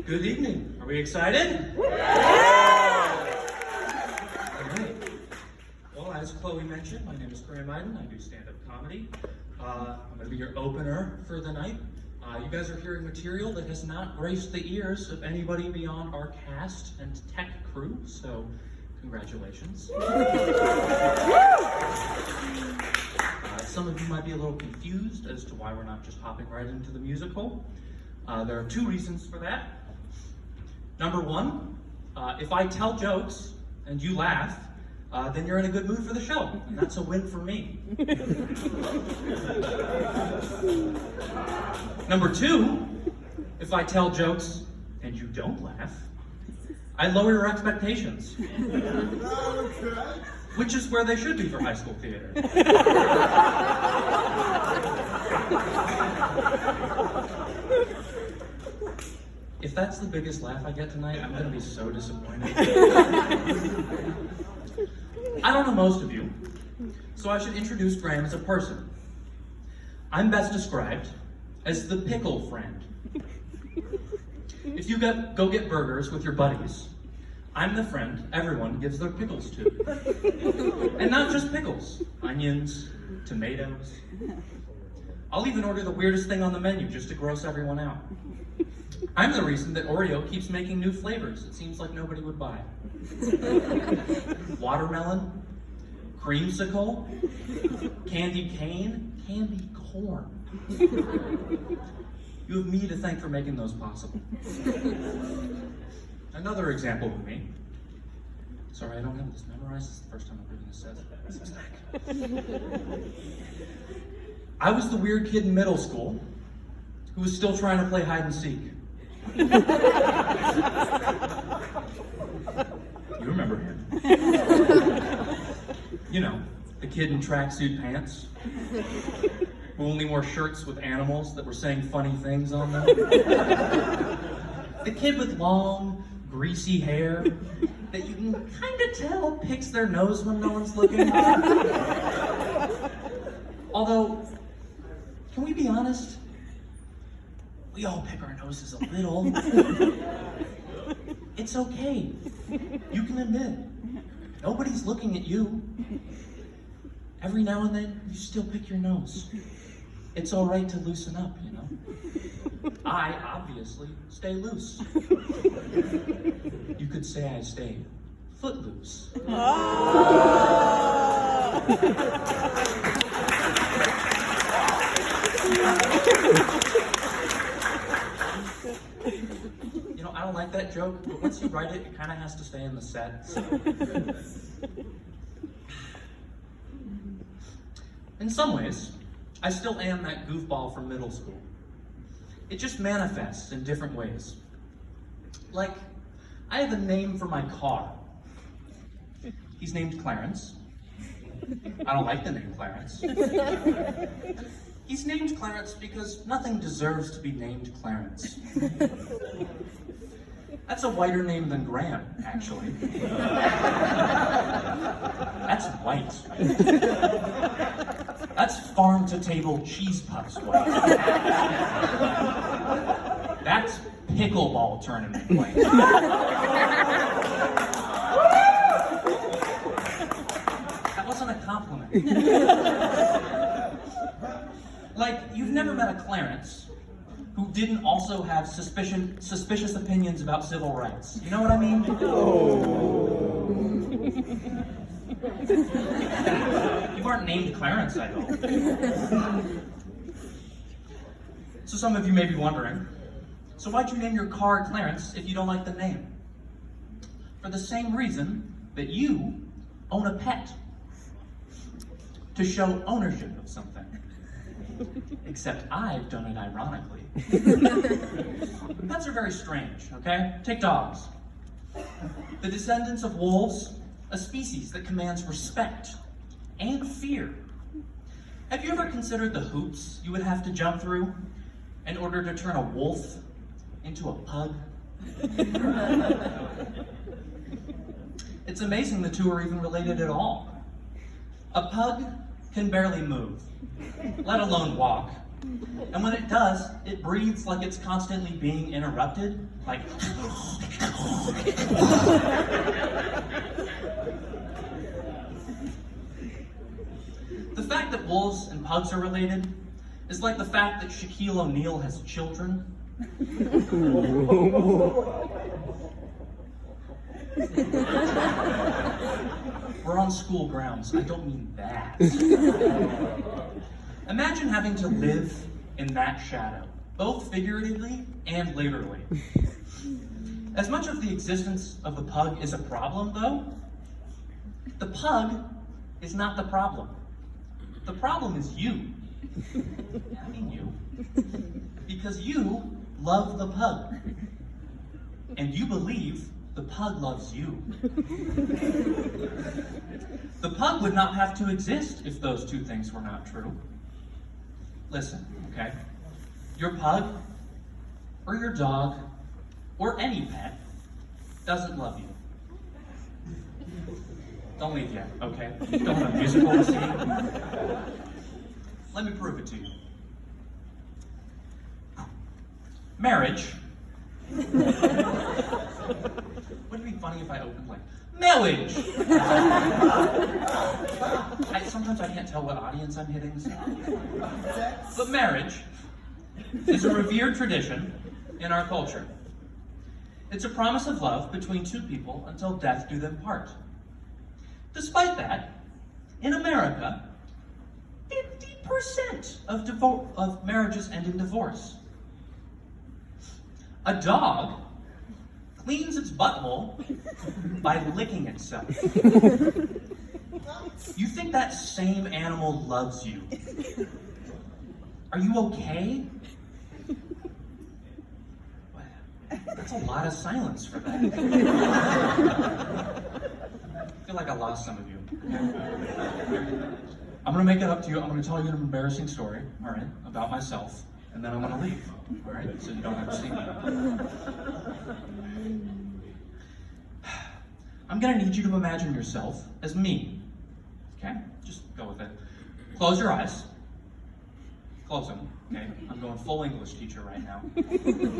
Good evening. Are we excited? Yeah! Alright. Well, as Chloe mentioned, my name is Graham Iden. I do stand-up comedy. I'm going to be your opener for the night. You guys are hearing material that has not graced the ears of anybody beyond our cast and tech crew, so congratulations. Some of you might be a little confused as to why we're not just hopping right into the musical. There are two reasons for that. Number one, if I tell jokes and you laugh, then you're in a good mood for the show, and that's a win for me. Number two, if I tell jokes and you don't laugh, I lower your expectations. Which is where they should be for high school theater. If that's the biggest laugh I get tonight, I'm going to be so disappointed. I don't know most of you, so I should introduce Graham as a person. I'm best described as the pickle friend. If you go get burgers with your buddies, I'm the friend everyone gives their pickles to. And not just pickles, onions, tomatoes. I'll even order the weirdest thing on the menu just to gross everyone out. I'm the reason that Oreo keeps making new flavors it seems like nobody would buy. Watermelon, creamsicle, candy cane, candy corn. You have me to thank for making those possible. Another example of me. Sorry, I don't have this memorized. This is the first time I'm reading this set. I was the weird kid in middle school who was still trying to play hide and seek. You remember him. You know, the kid in tracksuit pants who only wore shirts with animals that were saying funny things on them. The kid with long, greasy hair that you can kind of tell picks their nose when no one's looking. Although, can we be honest? We all pick our noses a little. It's okay. You can admit, nobody's looking at you. Every now and then, you still pick your nose. It's all right to loosen up, you know? I, obviously, stay loose. You could say I stay footloose. You know, I don't like that joke, but once you write it, it kind of has to stay in the set, so. In some ways, I still am that goofball from middle school. It just manifests in different ways. Like, I have a name for my car. He's named Clarence. I don't like the name Clarence. He's named Clarence because nothing deserves to be named Clarence. That's a whiter name than Graham, actually. That's white. That's farm-to-table cheese puffs white. That's pickleball tournament white. That wasn't a compliment. Like, you've never met a Clarence who didn't also have suspicious opinions about civil rights. You know what I mean? You aren't named Clarence, I hope. So some of you may be wondering, so why'd you name your car Clarence if you don't like the name? For the same reason that you own a pet. To show ownership of something. Except I've done it ironically. Pets are very strange, okay? Take dogs. The descendants of wolves, a species that commands respect and fear. Have you ever considered the hoops you would have to jump through in order to turn a wolf into a pug? It's amazing the two are even related at all. A pug can barely move, let alone walk, And when it does, it breathes like it's constantly being interrupted, like... The fact that wolves and pugs are related is like the fact that Shaquille O'Neal has children. We're on school grounds. I don't mean that. Imagine having to live in that shadow, both figuratively and literally. As much of the existence of the pug is a problem, though, the pug is not the problem. The problem is you. I mean you. Because you love the pug. And you believe the pug loves you. The pug would not have to exist if those two things were not true. Listen, okay? Your pug, or your dog, or any pet, doesn't love you. Don't leave yet, okay? You don't have a musical to see. Let me prove it to you. Marriage. Wouldn't it be funny if I opened like, marriage? Sometimes I can't tell what audience I'm hitting. So. But marriage is a revered tradition in our culture. It's a promise of love between two people until death do them part. Despite that, in America, 50% of marriages end in divorce. A dog cleans its butthole by licking itself. You think that same animal loves you? Are you okay? That's a lot of silence for that. I feel like I lost some of you. I'm gonna make it up to you. I'm gonna tell you an embarrassing story, all right, about myself, and then I'm gonna leave, all right, so you don't have to see me. I'm gonna need you to imagine yourself as me, okay? Just go with it. Close your eyes. Close them, okay? I'm going full English teacher right now.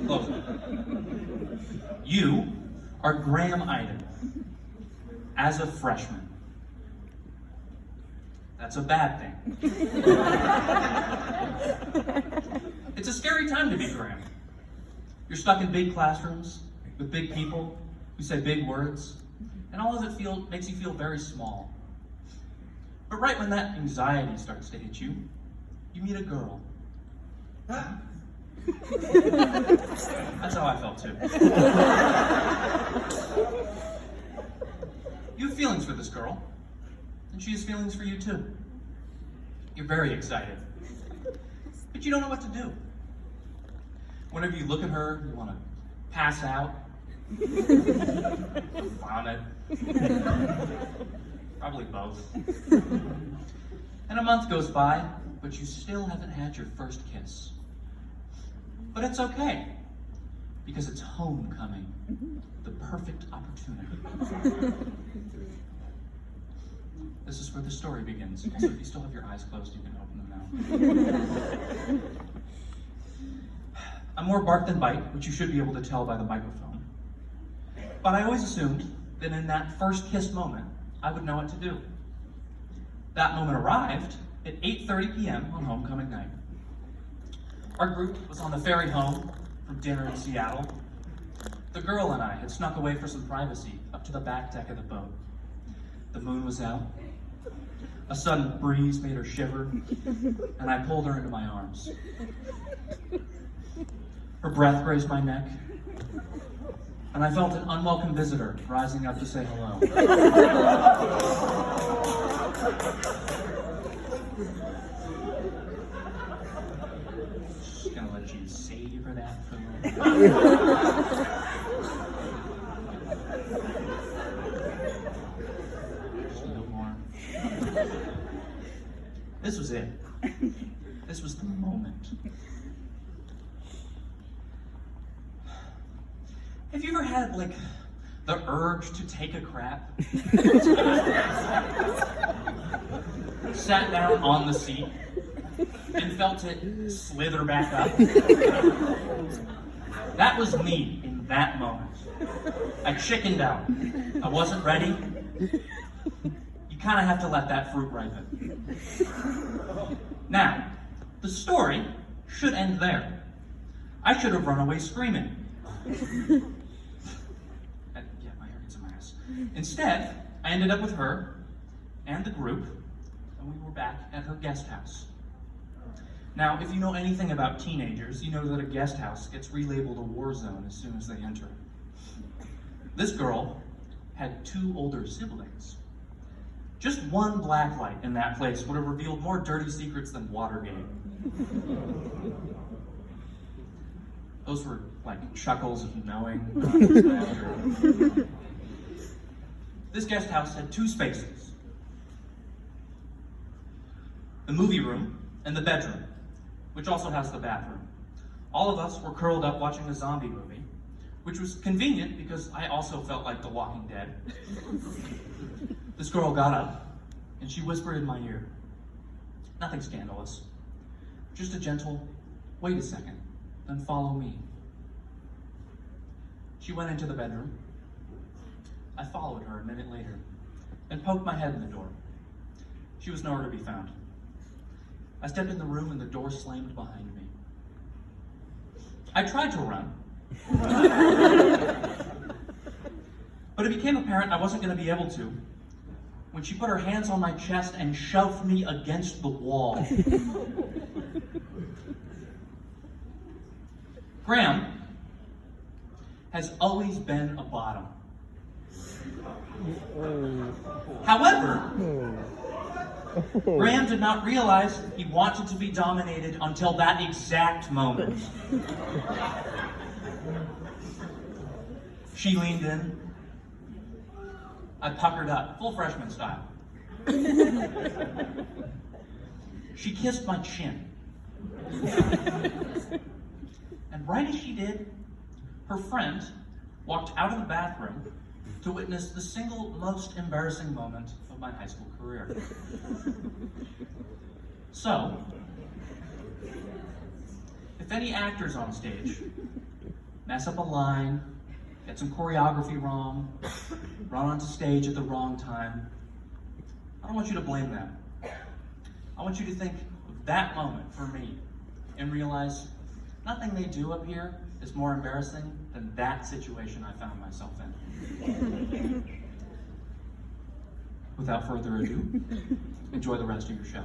Close them. You are Graham Iden as a freshman. That's a bad thing. It's a scary time to be Graham. You're stuck in big classrooms with big people who say big words, and all of it makes you feel very small. But right when that anxiety starts to hit you, you meet a girl. That's how I felt too. You have feelings for this girl, and she has feelings for you too. You're very excited, but you don't know what to do. Whenever you look at her, you want to pass out, vomit, probably both. And a month goes by, but you still haven't had your first kiss. But it's okay, because it's homecoming, the perfect opportunity. This is where the story begins. So if you still have your eyes closed, you can open them now. I'm more bark than bite, which you should be able to tell by the microphone. But I always assumed that in that first kiss moment, I would know what to do. That moment arrived at 8:30 p.m. on homecoming night. Our group was on the ferry home from dinner in Seattle. The girl and I had snuck away for some privacy up to the back deck of the boat. The moon was out. A sudden breeze made her shiver, and I pulled her into my arms. Her breath grazed my neck, and I felt an unwelcome visitor rising up to say hello. Just gonna let you savor that for a moment. Just a little more. This was it. This was the moment. Have you ever had, like, the urge to take a crap? Sat down on the seat, and felt it slither back up. That was me in that moment. I chickened out. I wasn't ready. You kind of have to let that fruit ripen. Now, the story should end there. I should have run away screaming. Yeah, my hair gets in my ass. Instead, I ended up with her and the group, and we were back at her guest house. Now, if you know anything about teenagers, you know that a guest house gets relabeled a war zone as soon as they enter. This girl had 2 older siblings. Just one blacklight in that place would have revealed more dirty secrets than Watergate. Those were like chuckles of knowing. This guest house had 2 spaces. The movie room and the bedroom, which also has the bathroom. All of us were curled up watching a zombie movie, which was convenient because I also felt like The Walking Dead. This girl got up and she whispered in my ear. Nothing scandalous, just a gentle, wait a second, then follow me. She went into the bedroom. I followed her a minute later and poked my head in the door. She was nowhere to be found. I stepped in the room and the door slammed behind me. I tried to run, but it became apparent I wasn't going to be able to when she put her hands on my chest and shoved me against the wall. Graham has always been a bottom. However, Graham did not realize he wanted to be dominated until that exact moment. She leaned in. I puckered up, full freshman style. She kissed my chin. And right as she did, her friend walked out of the bathroom to witness the single most embarrassing moment of my high school career. So, if any actors on stage mess up a line, get some choreography wrong, run onto stage at the wrong time, I don't want you to blame them. I want you to think of that moment for me and realize nothing they do up here is more embarrassing than that situation I found myself in. Without further ado, enjoy the rest of your show.